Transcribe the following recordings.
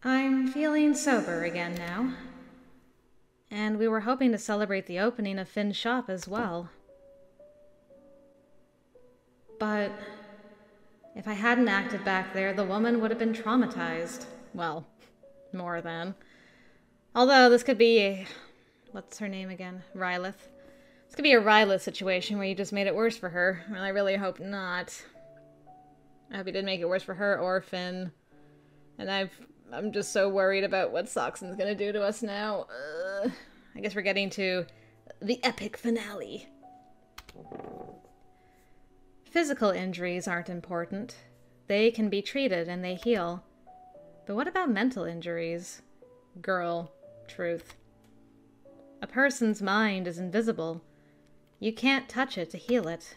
I'm feeling sober again now. And we were hoping to celebrate the opening of Finn's shop as well. But if I hadn't acted back there, the woman would have been traumatized. Well, more than. Although this could be a... what's her name again? Rylith. This could be a Rylith situation where you just made it worse for her. And I really hope not. I hope you didn't make it worse for her or Finn. And I'm just so worried about what Soxen's gonna do to us now. I guess we're getting to the epic finale. Physical injuries aren't important. They can be treated and they heal. But what about mental injuries? Girl, truth. A person's mind is invisible. You can't touch it to heal it.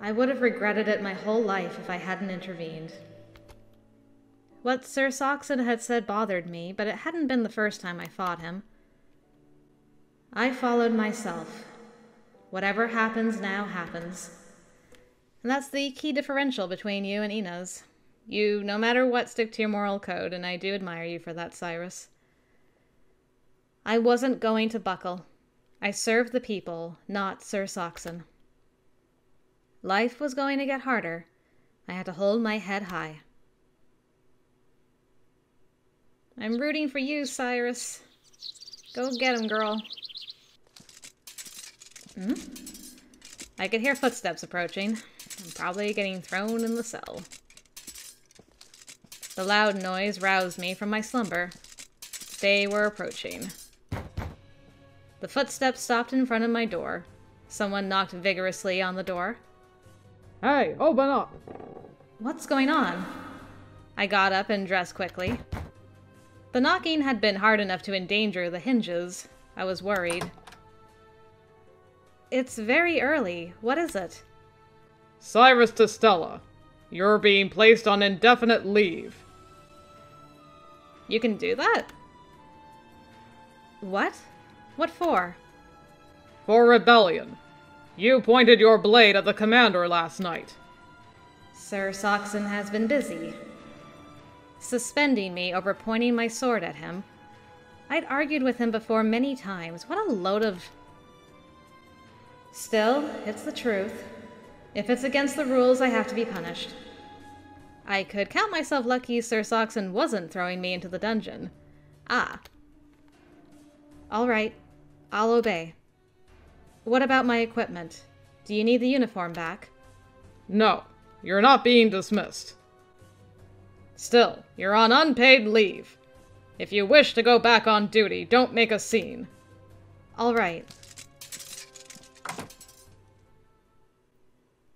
I would have regretted it my whole life if I hadn't intervened. What Sir Soxen had said bothered me, but it hadn't been the first time I fought him. I followed myself. Whatever happens now happens. And that's the key differential between you and Inez. You, no matter what, stick to your moral code, and I do admire you for that, Cyrus. I wasn't going to buckle. I served the people, not Sir Soxen. Life was going to get harder. I had to hold my head high. I'm rooting for you, Cyrus. Go get him, girl. I could hear footsteps approaching. I'm probably getting thrown in the cell. The loud noise roused me from my slumber. They were approaching. The footsteps stopped in front of my door. Someone knocked vigorously on the door. Hey, open up! What's going on? I got up and dressed quickly. The knocking had been hard enough to endanger the hinges. I was worried. It's very early. What is it? Cyrus to Stella. You're being placed on indefinite leave. You can do that? What? What for? For rebellion. You pointed your blade at the commander last night. Sir Soxen has been busy. Suspending me over pointing my sword at him. I'd argued with him before many times. What a load of... Still, it's the truth. If it's against the rules, I have to be punished. I could count myself lucky Sir Soxen wasn't throwing me into the dungeon. Ah. All right. I'll obey. What about my equipment? Do you need the uniform back? No, you're not being dismissed. Still, you're on unpaid leave. If you wish to go back on duty, don't make a scene. All right.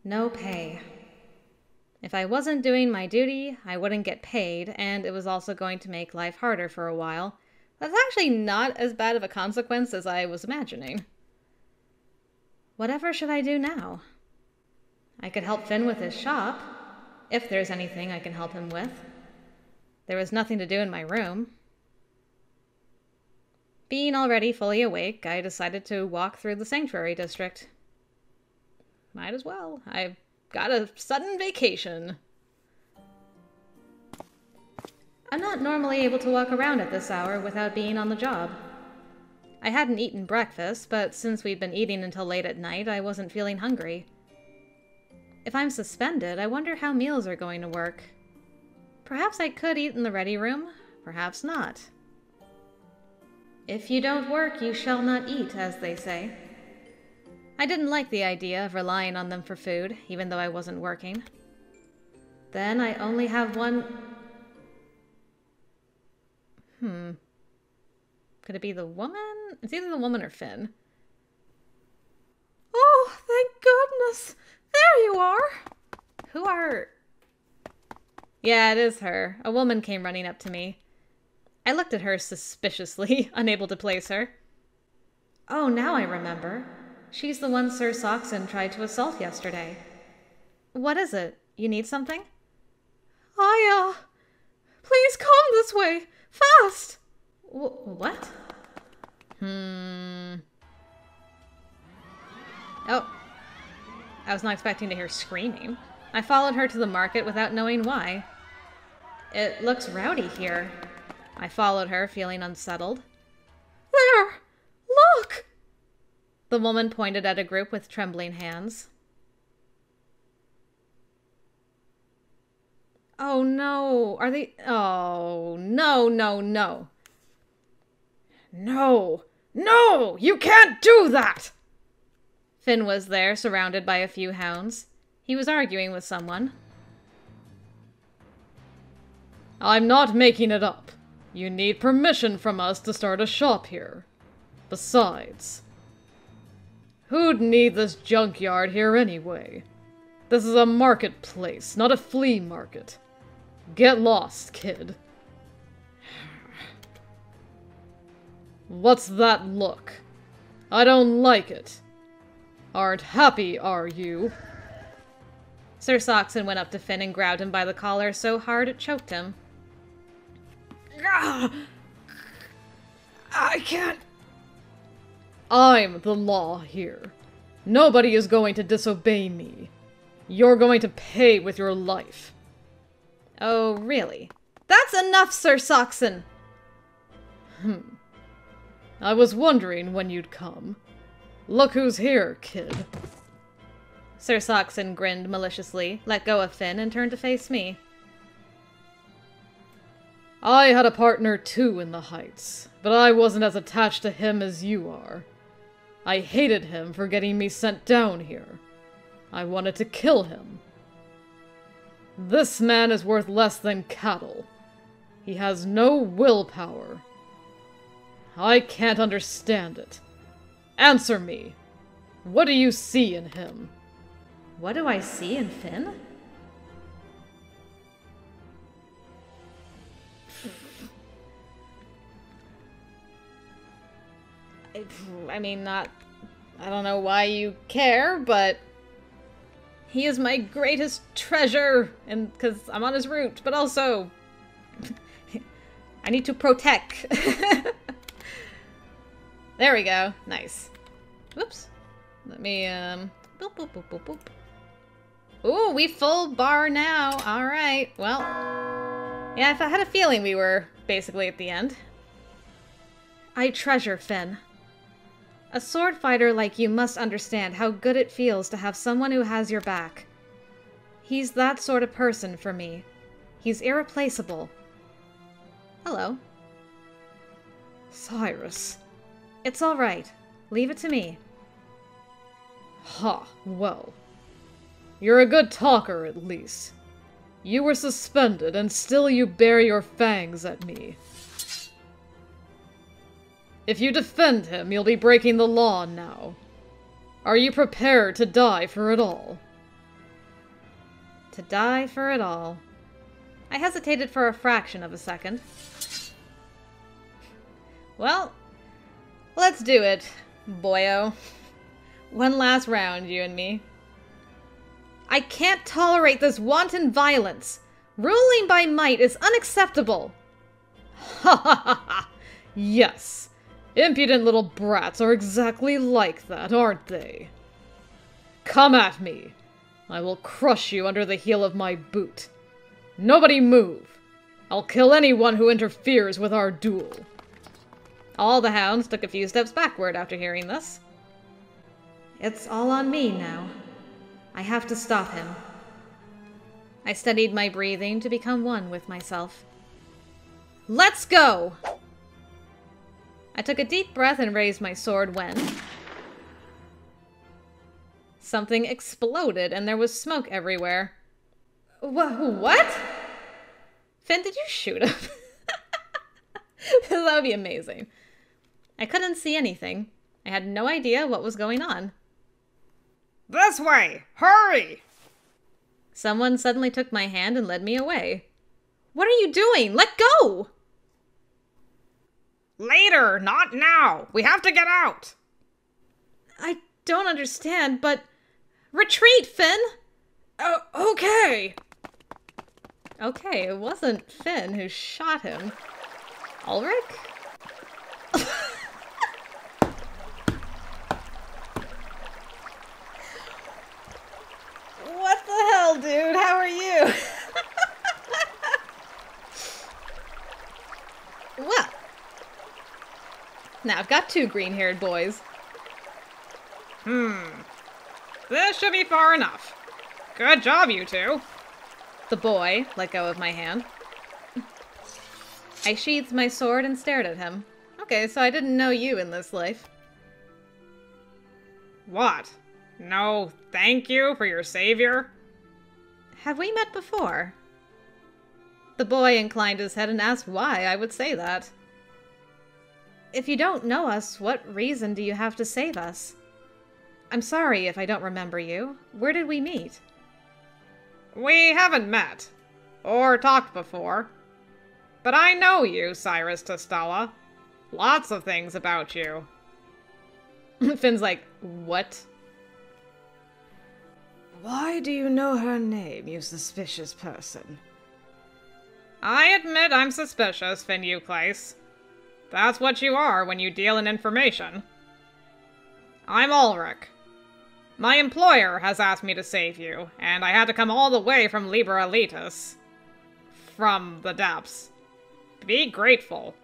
No pay. If I wasn't doing my duty, I wouldn't get paid, and it was also going to make life harder for a while. That's actually not as bad of a consequence as I was imagining. Whatever should I do now? I could help Finn with his shop, if there's anything I can help him with. There was nothing to do in my room. Being already fully awake, I decided to walk through the sanctuary district. Might as well. I've got a sudden vacation. I'm not normally able to walk around at this hour without being on the job. I hadn't eaten breakfast, but since we'd been eating until late at night, I wasn't feeling hungry. If I'm suspended, I wonder how meals are going to work. Perhaps I could eat in the ready room, perhaps not. If you don't work, you shall not eat, as they say. I didn't like the idea of relying on them for food, even though I wasn't working. Then I only have one... Could it be the woman? It's either the woman or Finn. Oh, thank goodness! There you are! Who are... Yeah, it is her. A woman came running up to me. I looked at her suspiciously, unable to place her. Oh, now I remember. She's the one Sir Soxen tried to assault yesterday. What is it? You need something? Please come this way! Fast! What? Oh. I was not expecting to hear screaming. I followed her to the market without knowing why. It looks rowdy here. I followed her, feeling unsettled. There! Look! The woman pointed at a group with trembling hands. Oh no, are they... Oh, no, no, no. No! No! You can't do that! Finn was there, surrounded by a few hounds. He was arguing with someone. I'm not making it up. You need permission from us to start a shop here. Besides, who'd need this junkyard here anyway? This is a marketplace, not a flea market. Get lost, kid. What's that look? I don't like it. Aren't happy, are you? Sir Soxon went up to Finn and grabbed him by the collar so hard it choked him. I can't... I'm the law here. Nobody is going to disobey me. You're going to pay with your life. Oh, really? That's enough, Sir Soxon! I was wondering when you'd come. Look who's here, kid. Sir Soxon grinned maliciously, let go of Finn, and turned to face me. I had a partner too in the Heights, but I wasn't as attached to him as you are. I hated him for getting me sent down here. I wanted to kill him. This man is worth less than cattle. He has no willpower. I can't understand it. Answer me. What do you see in him? What do I see in Finn? I mean, I don't know why you care, but he is my greatest treasure, and because I'm on his route, but also I need to protect. There we go. Nice. Whoops. Let me, boop, boop, boop, boop, boop. Ooh, we full bar now. Alright, well. Yeah, I had a feeling we were basically at the end. I treasure Finn. A sword fighter like you must understand how good it feels to have someone who has your back. He's that sort of person for me. He's irreplaceable. Hello. Cyrus. It's all right. Leave it to me. Ha, well. You're a good talker, at least. You were suspended, and still you bare your fangs at me. If you defend him, you'll be breaking the law now. Are you prepared to die for it all? To die for it all. I hesitated for a fraction of a second. Well, let's do it, boyo. One last round, you and me. I can't tolerate this wanton violence. Ruling by might is unacceptable. Ha ha ha ha! Yes. Impudent little brats are exactly like that, aren't they? Come at me. I will crush you under the heel of my boot. Nobody move. I'll kill anyone who interferes with our duel. All the hounds took a few steps backward after hearing this. It's all on me now. I have to stop him. I steadied my breathing to become one with myself. Let's go! I took a deep breath and raised my sword when... something exploded and there was smoke everywhere. What? Finn, did you shoot him? That would be amazing. I couldn't see anything. I had no idea what was going on. This way! Hurry! Someone suddenly took my hand and led me away. What are you doing? Let go! Later, not now. We have to get out. I don't understand, but... Retreat, Finn! Okay. Okay, it wasn't Finn who shot him. Ulrich? What the hell, dude? How are you? Now I've got 2 green-haired boys. This should be far enough. Good job, you two. The boy let go of my hand. I sheathed my sword and stared at him. Okay, so I didn't know you in this life. What? No, thank you for your savior? Have we met before? The boy inclined his head and asked why I would say that. If you don't know us, what reason do you have to save us? I'm sorry if I don't remember you. Where did we meet? We haven't met. Or talked before. But I know you, Cyrus Testella. Lots of things about you. Finn's like, what? Why do you know her name, you suspicious person? I admit I'm suspicious, Finn Euclase. That's what you are when you deal in information. I'm Ulrich. My employer has asked me to save you, and I had to come all the way from Liber Elitis. From the depths. Be grateful.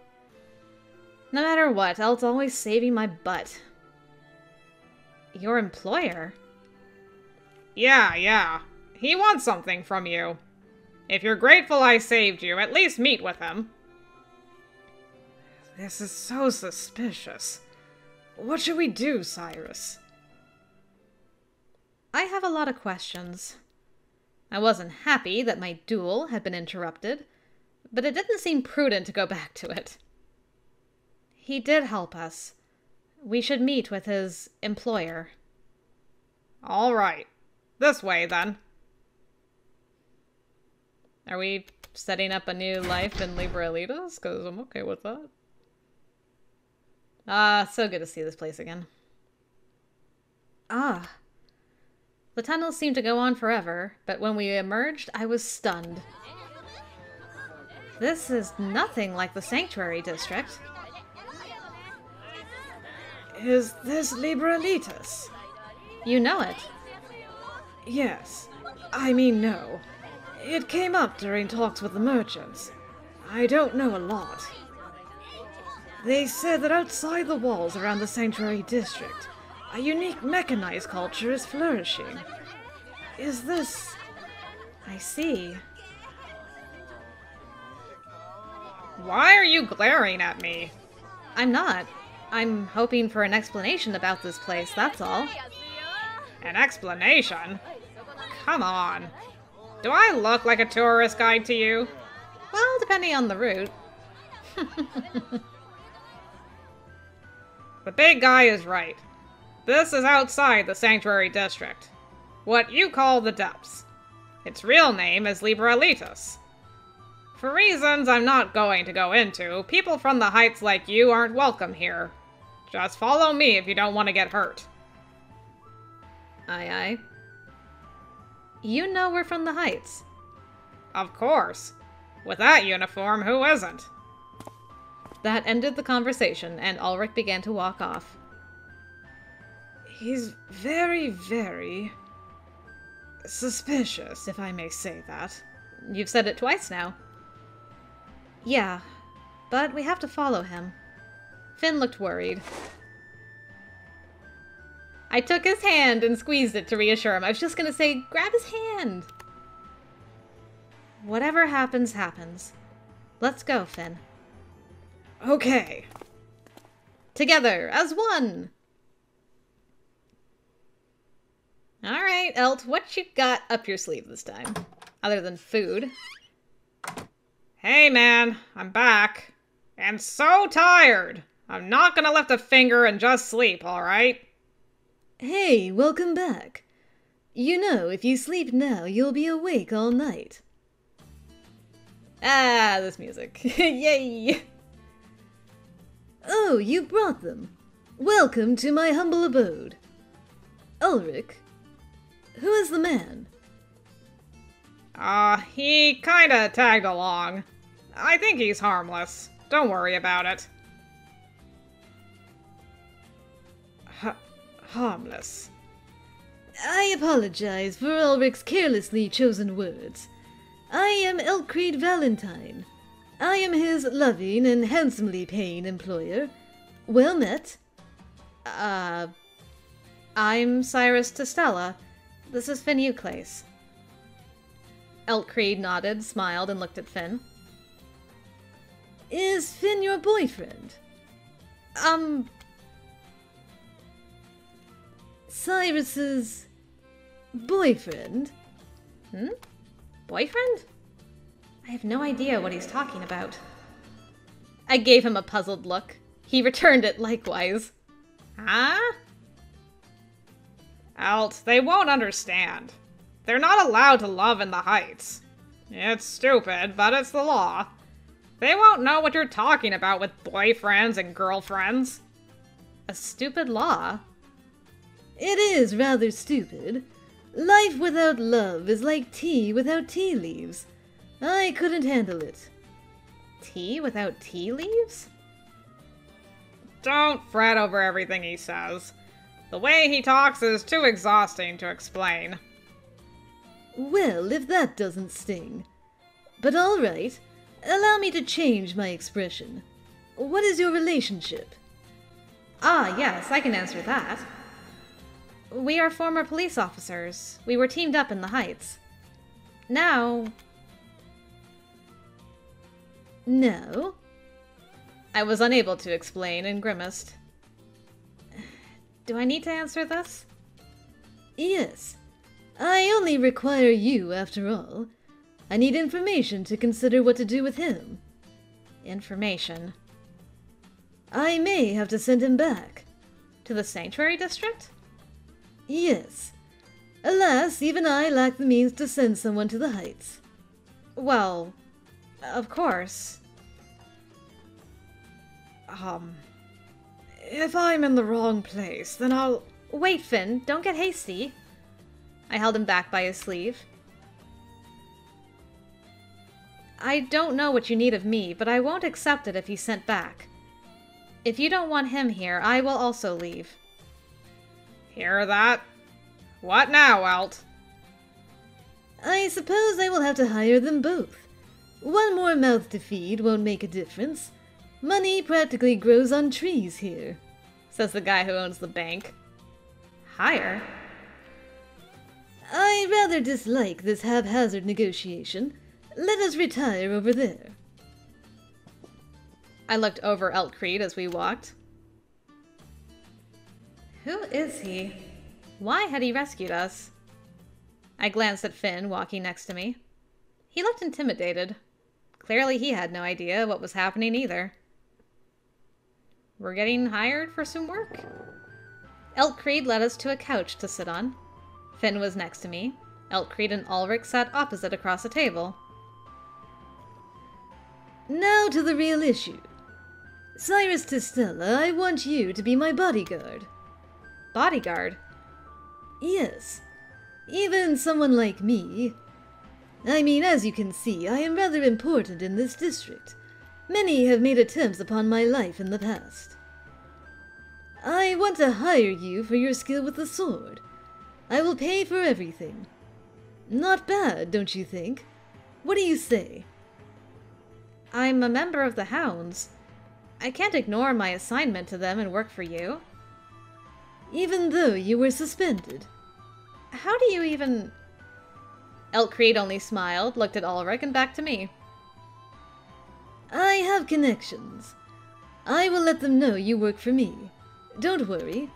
No matter what, Elt's always saving my butt. Your employer? Yeah. He wants something from you. If you're grateful I saved you, at least meet with him. This is so suspicious. What should we do, Cyrus? I have a lot of questions. I wasn't happy that my duel had been interrupted, but it didn't seem prudent to go back to it. He did help us. We should meet with his employer. All right. This way, then. Are we setting up a new life in Liber Elitis? Because I'm okay with that. So good to see this place again. The tunnels seemed to go on forever, but when we emerged, I was stunned. This is nothing like the Sanctuary District. Is this Liber Elitis? You know it. Yes. I mean, no. It came up during talks with the merchants. I don't know a lot. They said that outside the walls around the Sanctuary District, a unique mechanized culture is flourishing. Is this... I see. Why are you glaring at me? I'm not. I'm hoping for an explanation about this place, that's all. An explanation? Come on. Do I look like a tourist guide to you? Well, depending on the route. The big guy is right. This is outside the Sanctuary District. What you call the depths. Its real name is Liber Elitis. For reasons I'm not going to go into, people from the Heights like you aren't welcome here. Just follow me if you don't want to get hurt. Aye, aye. You know we're from the Heights. Of course. With that uniform, who isn't? That ended the conversation, and Ulrich began to walk off. He's very, very... suspicious, if I may say that. You've said it twice now. Yeah, but we have to follow him. Finn looked worried. I took his hand and squeezed it to reassure him. I was just gonna say, grab his hand! Whatever happens, happens. Let's go, Finn. Okay. Together, as one! Alright, Elt, what you got up your sleeve this time? Other than food. Hey man, I'm back. And so tired. I'm not gonna lift a finger and just sleep, alright? Hey, welcome back. You know, if you sleep now, you'll be awake all night. Ah, this music. Yay! Oh, you brought them. Welcome to my humble abode. Ulrich, who is the man? He kinda tagged along. I think he's harmless. Don't worry about it. Harmless. I apologize for Ulrich's carelessly chosen words. I am Elcreed Valentine. I am his loving and handsomely paying employer. Well met. I'm Cyrus Testella. This is Finn Euclase. Eltcreed nodded, smiled, and looked at Finn. Is Finn your boyfriend? Cyrus's boyfriend? Boyfriend? I have no idea what he's talking about. I gave him a puzzled look. He returned it likewise. Huh? Alt, they won't understand. They're not allowed to love in the Heights. It's stupid, but it's the law. They won't know what you're talking about with boyfriends and girlfriends. A stupid law? It is rather stupid. Life without love is like tea without tea leaves. I couldn't handle it. Tea without tea leaves? Don't fret over everything he says. The way he talks is too exhausting to explain. Well, if that doesn't sting. But all right, allow me to change my expression. What is your relationship? Ah, yes, I can answer that. We are former police officers. We were teamed up in the Heights. Now... Now? I was unable to explain and grimaced. Do I need to answer this? Yes. I only require you, after all. I need information to consider what to do with him. Information. I may have to send him back. To the Sanctuary District? Yes. Alas, even I lack the means to send someone to the Heights. Well, of course. If I'm in the wrong place, then I'll... Wait, Finn, don't get hasty. I held him back by his sleeve. I don't know what you need of me, but I won't accept it if he's sent back. If you don't want him here, I will also leave. Hear that? What now, Alt? I suppose I will have to hire them both. One more mouth to feed won't make a difference. Money practically grows on trees here, says the guy who owns the bank. Hire? I rather dislike this haphazard negotiation. Let us retire over there. I looked over Eltcreed as we walked. Who is he? Why had he rescued us? I glanced at Finn, walking next to me. He looked intimidated. Clearly he had no idea what was happening either. We're getting hired for some work? Eltcreed led us to a couch to sit on. Finn was next to me. Eltcreed and Ulrich sat opposite across a table. Now to the real issue. Cyrus Testella, I want you to be my bodyguard. Bodyguard? Yes. Even someone like me. I mean, as you can see, I am rather important in this district. Many have made attempts upon my life in the past. I want to hire you for your skill with the sword. I will pay for everything. Not bad, don't you think? What do you say? I'm a member of the Hounds. I can't ignore my assignment to them and work for you. Even though you were suspended. How do you even... Eltcreed only smiled, looked at Ulrich, and back to me. I have connections. I will let them know you work for me. Don't worry.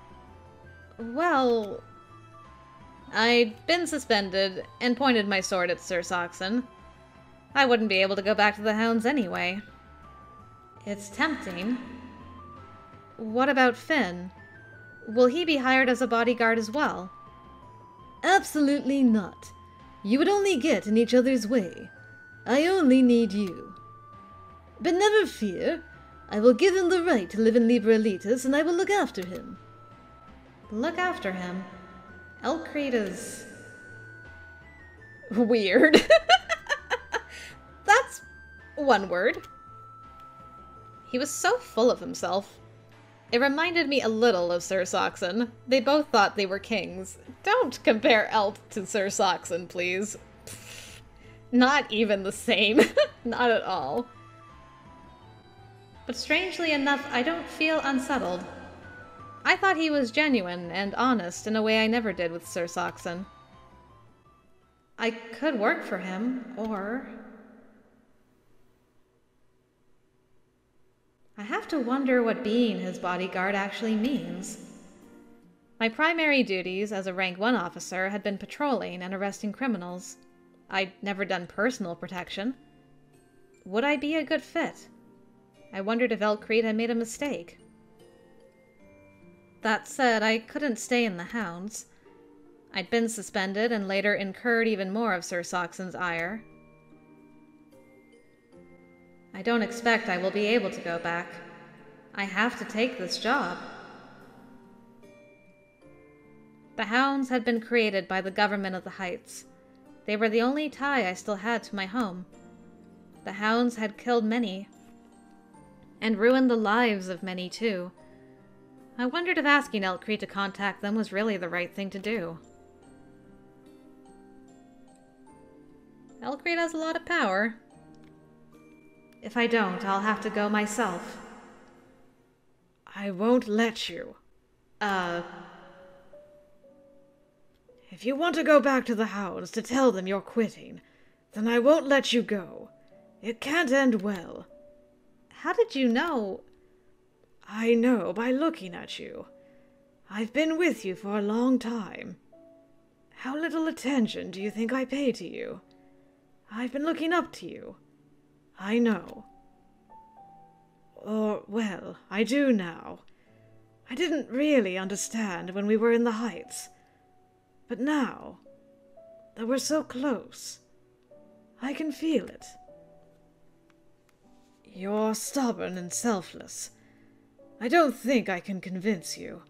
Well... I'd been suspended and pointed my sword at Sir Saxon. I wouldn't be able to go back to the Hounds anyway. It's tempting. What about Finn? Will he be hired as a bodyguard as well? Absolutely not. You would only get in each other's way. I only need you. But never fear. I will give him the right to live in Liberalitas, and I will look after him. Look after him? Eltcreed is... weird. That's one word. He was so full of himself. It reminded me a little of Sir Saxon. They both thought they were kings. Don't compare Elt to Sir Saxon, please. Pfft, not even the same. Not at all. but strangely enough, I don't feel unsettled. I thought he was genuine and honest in a way I never did with Sir Saxon. I could work for him, or... I have to wonder what being his bodyguard actually means. My primary duties as a rank 1 officer had been patrolling and arresting criminals. I'd never done personal protection. Would I be a good fit? I wondered if Elkreed had made a mistake. That said, I couldn't stay in the Hounds. I'd been suspended and later incurred even more of Sir Saxon's ire. I don't expect I will be able to go back. I have to take this job. The Hounds had been created by the government of the Heights. They were the only tie I still had to my home. The Hounds had killed many, and ruined the lives of many too. I wondered if asking Elkreed to contact them was really the right thing to do. Elkreed has a lot of power. If I don't, I'll have to go myself. I won't let you. If you want to go back to the Hounds to tell them you're quitting, then I won't let you go. It can't end well. How did you know? I know by looking at you. I've been with you for a long time. How little attention do you think I pay to you? I've been looking up to you. I know. Or, well, I do now. I didn't really understand when we were in the Heights. But now, that we're so close, I can feel it. You're stubborn and selfless. I don't think I can convince you.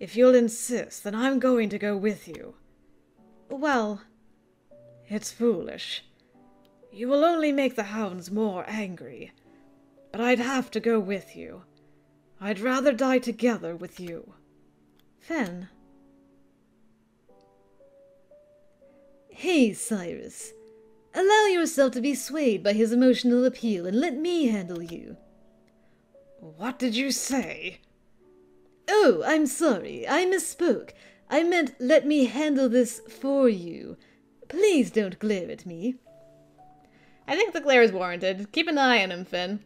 If you'll insist, then I'm going to go with you. Well, it's foolish. You will only make the Hounds more angry. But I'd have to go with you. I'd rather die together with you. Finn. Hey, Cyrus. Allow yourself to be swayed by his emotional appeal and let me handle you. What did you say? Oh, I'm sorry. I misspoke. I meant let me handle this for you. Please don't glare at me. I think the glare is warranted. Keep an eye on him, Finn.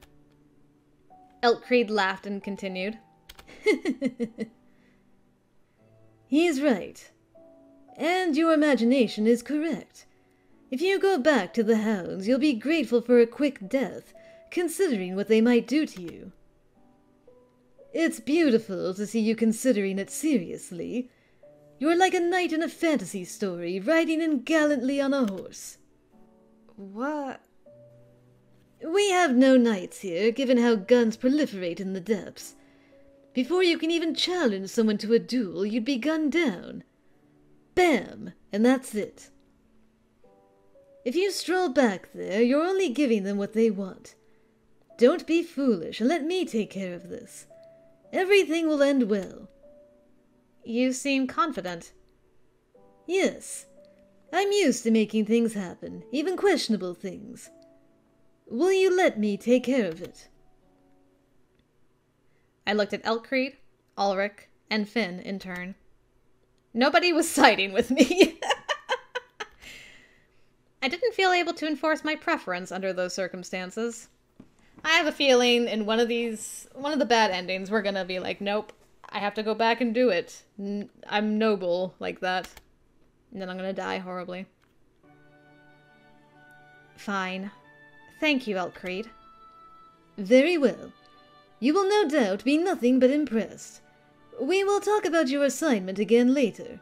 Elkreed laughed and continued. He's right. And your imagination is correct. If you go back to the Hounds, you'll be grateful for a quick death, considering what they might do to you. It's beautiful to see you considering it seriously. You're like a knight in a fantasy story, riding in gallantly on a horse. What? We have no knights here, given how guns proliferate in the depths. Before you can even challenge someone to a duel, you'd be gunned down. Bam! And that's it. If you stroll back there, you're only giving them what they want. Don't be foolish, and let me take care of this. Everything will end well. You seem confident. Yes. I'm used to making things happen, even questionable things. Will you let me take care of it? I looked at Elkreed, Ulrich, and Finn in turn. Nobody was siding with me. I didn't feel able to enforce my preference under those circumstances. I have a feeling in one of the bad endings, we're gonna be like, nope, I have to go back and do it. I'm noble like that. And then I'm gonna die horribly. Fine. Thank you, Elkreed. Very well. You will no doubt be nothing but impressed. We will talk about your assignment again later.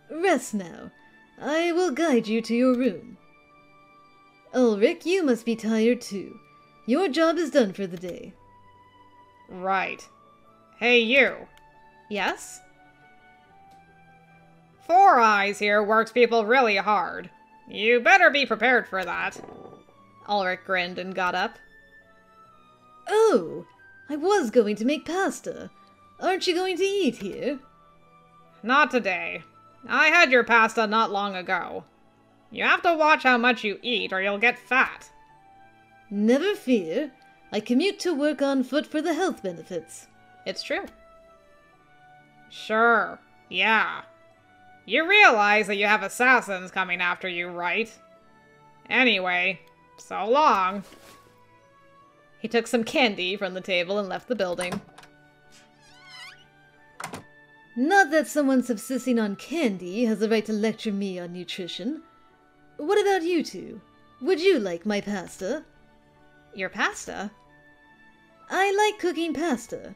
Rest now. I will guide you to your room. Ulrich, you must be tired too. Your job is done for the day. Right. Hey, you. Yes? Four Eyes here works people really hard. You better be prepared for that. Ulrich grinned and got up. Oh, I was going to make pasta. Aren't you going to eat here? Not today. I had your pasta not long ago. You have to watch how much you eat or you'll get fat. Never fear. I commute to work on foot for the health benefits. It's true. Sure, yeah. You realize that you have assassins coming after you, right? Anyway, so long. He took some candy from the table and left the building. Not that someone subsisting on candy has the right to lecture me on nutrition. What about you two? Would you like my pasta? Your pasta? I like cooking pasta.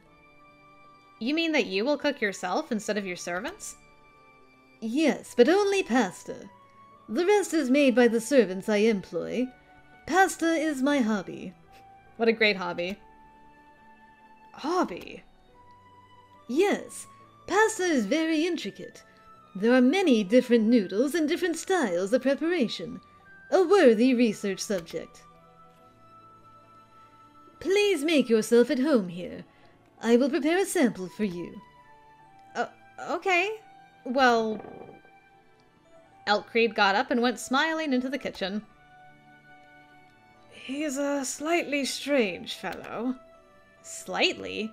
You mean that you will cook yourself instead of your servants? Yes, but only pasta. The rest is made by the servants I employ. Pasta is my hobby. What a great hobby. Hobby? Yes, pasta is very intricate. There are many different noodles and different styles of preparation. A worthy research subject. Please make yourself at home here. I will prepare a sample for you. Okay. Well... Elkcreed got up and went smiling into the kitchen. He's a slightly strange fellow. Slightly?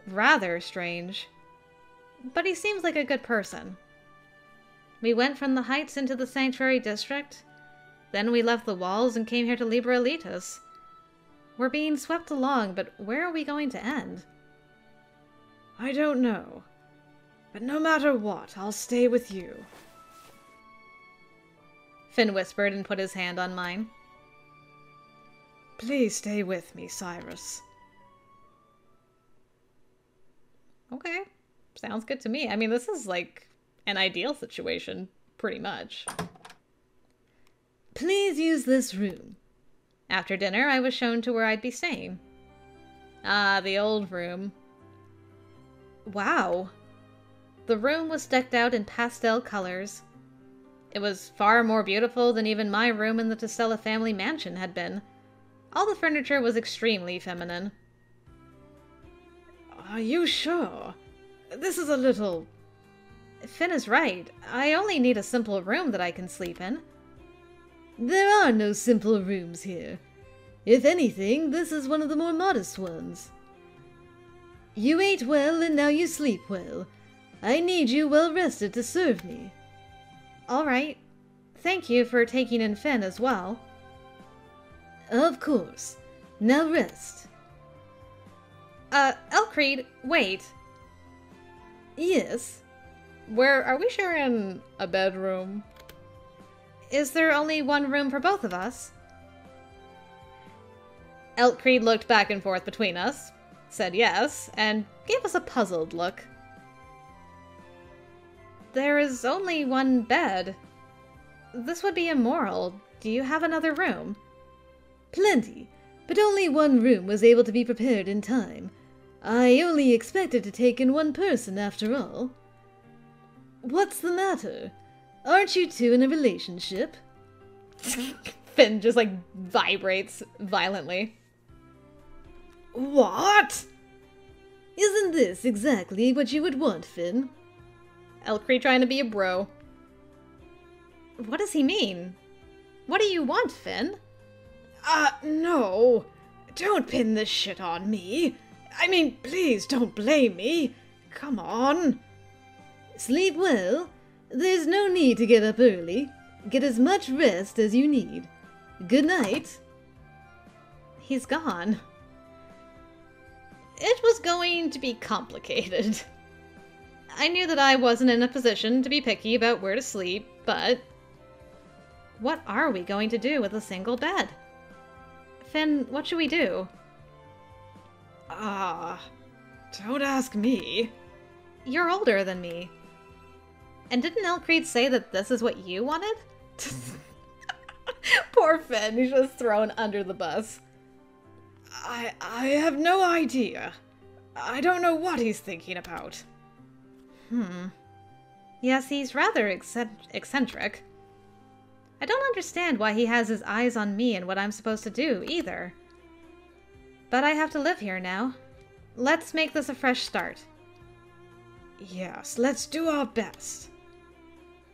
Rather strange. But he seems like a good person. We went from the heights into the sanctuary district. Then we left the walls and came here to Libralitas. We're being swept along, but where are we going to end? I don't know. But no matter what, I'll stay with you. Finn whispered and put his hand on mine. Please stay with me, Cyrus. Okay. Sounds good to me. I mean, this is like an ideal situation, pretty much. Please use this room. After dinner, I was shown to where I'd be staying. Ah, the old room. Wow. The room was decked out in pastel colors. It was far more beautiful than even my room in the Testella family mansion had been. All the furniture was extremely feminine. Are you sure? This is a little... Finn is right. I only need a simple room that I can sleep in. There are no simple rooms here. If anything, this is one of the more modest ones. You ate well and now you sleep well. I need you well rested to serve me. All right. Thank you for taking in Finn as well. Of course. Now rest. Elkcreed, wait. Yes? Where are we sharing a bedroom? Is there only one room for both of us? Elkcreed looked back and forth between us, said yes, and gave us a puzzled look. There is only one bed. This would be immoral. Do you have another room? Plenty, but only one room was able to be prepared in time. I only expected to take in one person after all. What's the matter? Aren't you two in a relationship? Finn just, like, vibrates violently. What? Isn't this exactly what you would want, Finn? Elkcreed trying to be a bro. What does he mean? What do you want, Finn? No. Don't pin this shit on me. I mean, please don't blame me. Come on. Sleep well. There's no need to get up early. Get as much rest as you need. Good night. He's gone. It was going to be complicated. I knew that I wasn't in a position to be picky about where to sleep, but... what are we going to do with a single bed? Finn, what should we do? Don't ask me. You're older than me. And didn't Elkcreed say that this is what you wanted? Poor Finn, he's just thrown under the bus. I have no idea. I don't know what he's thinking about. Yes, he's rather eccentric. I don't understand why he has his eyes on me and what I'm supposed to do, either. But I have to live here now. Let's make this a fresh start. Yes, let's do our best.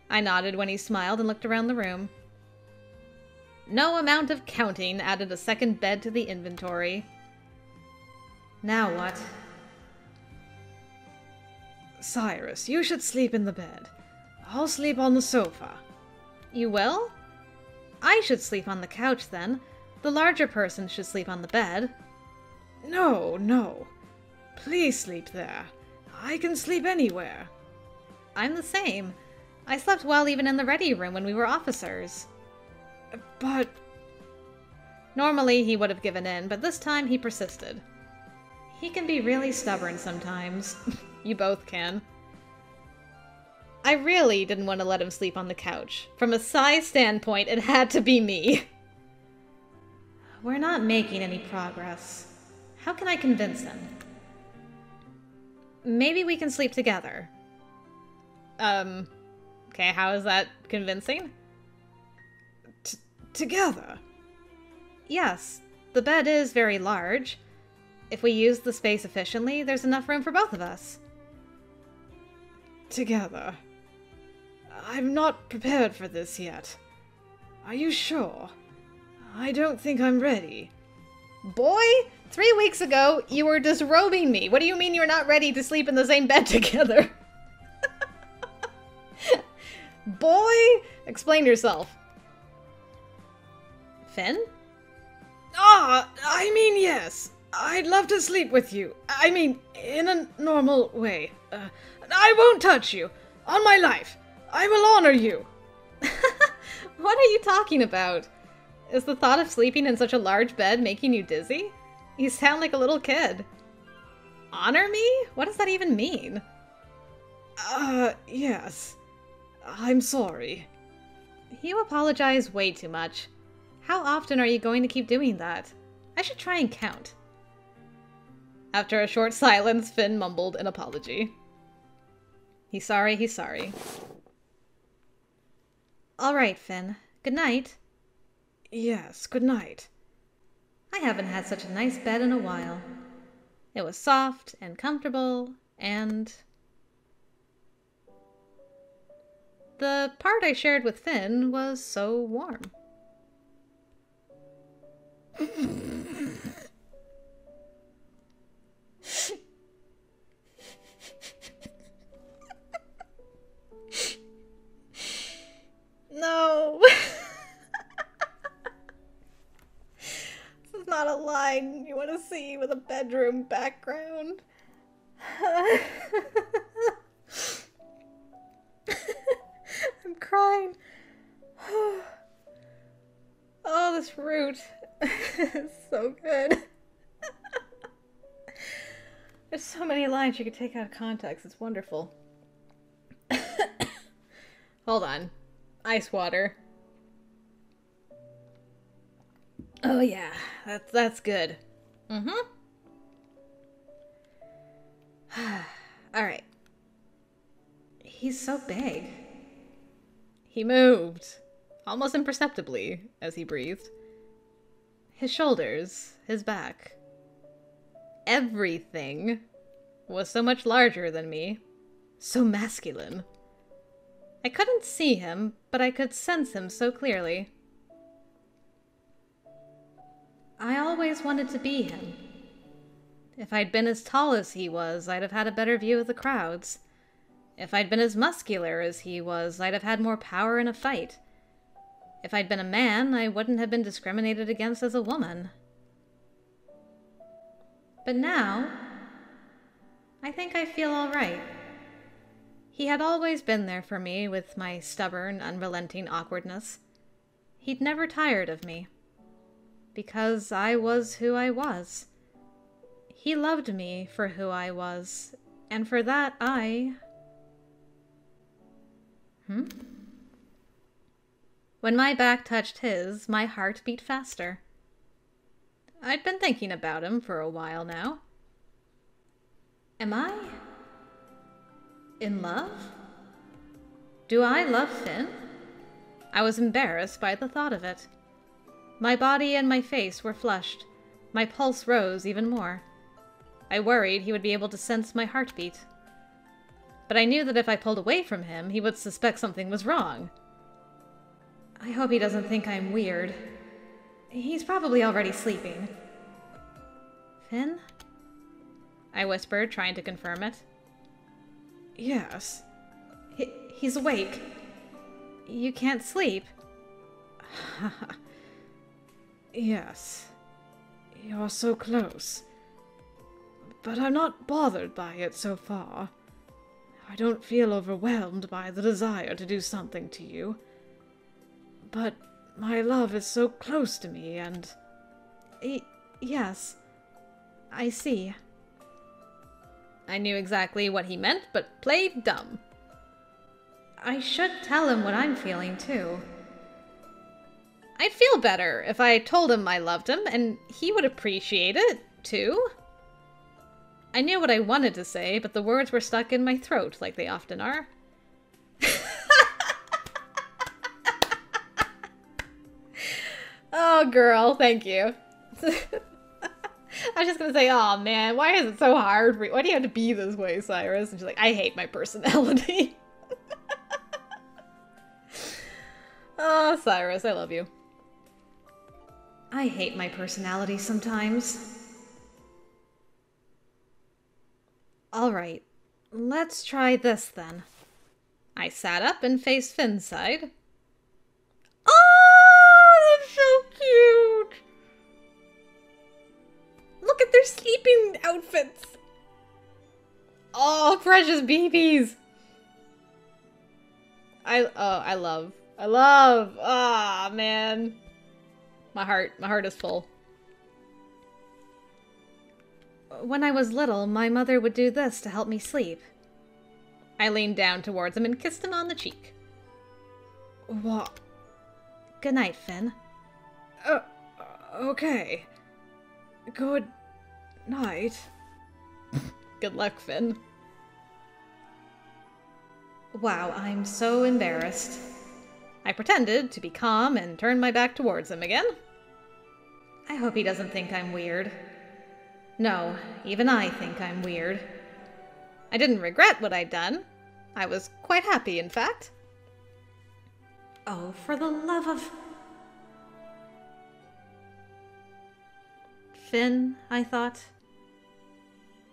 I nodded when he smiled and looked around the room. No amount of counting added a second bed to the inventory. Now what? Cyrus, you should sleep in the bed. I'll sleep on the sofa. You will? I should sleep on the couch then. The larger person should sleep on the bed. No, no. Please sleep there. I can sleep anywhere. I'm the same. I slept well even in the ready room when we were officers. But... Normally he would have given in, but this time he persisted. He can be really stubborn sometimes. You both can. I really didn't want to let him sleep on the couch. From a size standpoint, it had to be me. We're not making any progress. How can I convince him? Maybe we can sleep together. Okay, how is that convincing? Together? Yes, the bed is very large. If we use the space efficiently, there's enough room for both of us. Together. I'm not prepared for this yet. Are you sure? I don't think I'm ready. Boy, 3 weeks ago, you were disrobing me. What do you mean you're not ready to sleep in the same bed together? Boy, explain yourself. Finn? Ah, I mean, yes. I'd love to sleep with you. I mean, in a normal way. I won't touch you. On my life. I will honor you. What are you talking about? Is the thought of sleeping in such a large bed making you dizzy? You sound like a little kid. Honor me? What does that even mean? Yes. I'm sorry. You apologize way too much. How often are you going to keep doing that? I should try and count. After a short silence, Finn mumbled an apology. He's sorry, he's sorry. All right, Finn. Good night. Yes, good night. I haven't had such a nice bed in a while. It was soft and comfortable, and... the part I shared with Finn was so warm. No! This is not a line you want to see with a bedroom background. I'm crying. Oh, this root is so good. There's so many lines you could take out of context. It's wonderful. Hold on. Ice water. Oh yeah, that's good. Mm-hmm. Alright. He's so big. He moved, almost imperceptibly, as he breathed. His shoulders, his back. Everything was so much larger than me. So masculine. I couldn't see him, but I could sense him so clearly. I always wanted to be him. If I'd been as tall as he was, I'd have had a better view of the crowds. If I'd been as muscular as he was, I'd have had more power in a fight. If I'd been a man, I wouldn't have been discriminated against as a woman. But now, I think I feel all right. He had always been there for me with my stubborn, unrelenting awkwardness. He'd never tired of me. Because I was who I was. He loved me for who I was, and for that When my back touched his, my heart beat faster. I'd been thinking about him for a while now. Am I in love? Do I love Finn? I was embarrassed by the thought of it. My body and my face were flushed. My pulse rose even more. I worried he would be able to sense my heartbeat. But I knew that if I pulled away from him, he would suspect something was wrong. I hope he doesn't think I'm weird. He's probably already sleeping. Finn? I whispered, trying to confirm it. Yes. He's awake. You can't sleep. Yes. You're so close. But I'm not bothered by it so far. I don't feel overwhelmed by the desire to do something to you. But my love is so close to me, and... Yes. I see. I knew exactly what he meant, but played dumb. I should tell him what I'm feeling, too. I'd feel better if I told him I loved him, and he would appreciate it, too. I knew what I wanted to say, but the words were stuck in my throat, like they often are. Oh, girl, thank you. I was just gonna say, oh man, why is it so hard for you? Why do you have to be this way, Cyrus? And she's like, I hate my personality. Oh, Cyrus, I love you. I hate my personality sometimes. Alright, let's try this then. I sat up and faced Finn's side. Oh, that's so cute! Look at their sleeping outfits! Oh, precious babies! I love. Ah, man. My heart is full. When I was little, my mother would do this to help me sleep. I leaned down towards him and kissed him on the cheek. What? Good night, Finn. Okay. Good night. Good luck, Finn. Wow, I'm so embarrassed. I pretended to be calm and turned my back towards him again. I hope he doesn't think I'm weird. No, even I think I'm weird. I didn't regret what I'd done. I was quite happy, in fact. Oh, for the love of... Finn, I thought.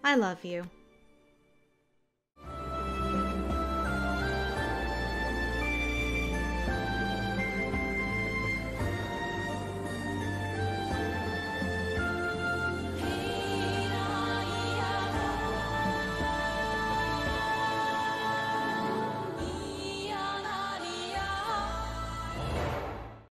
I love you.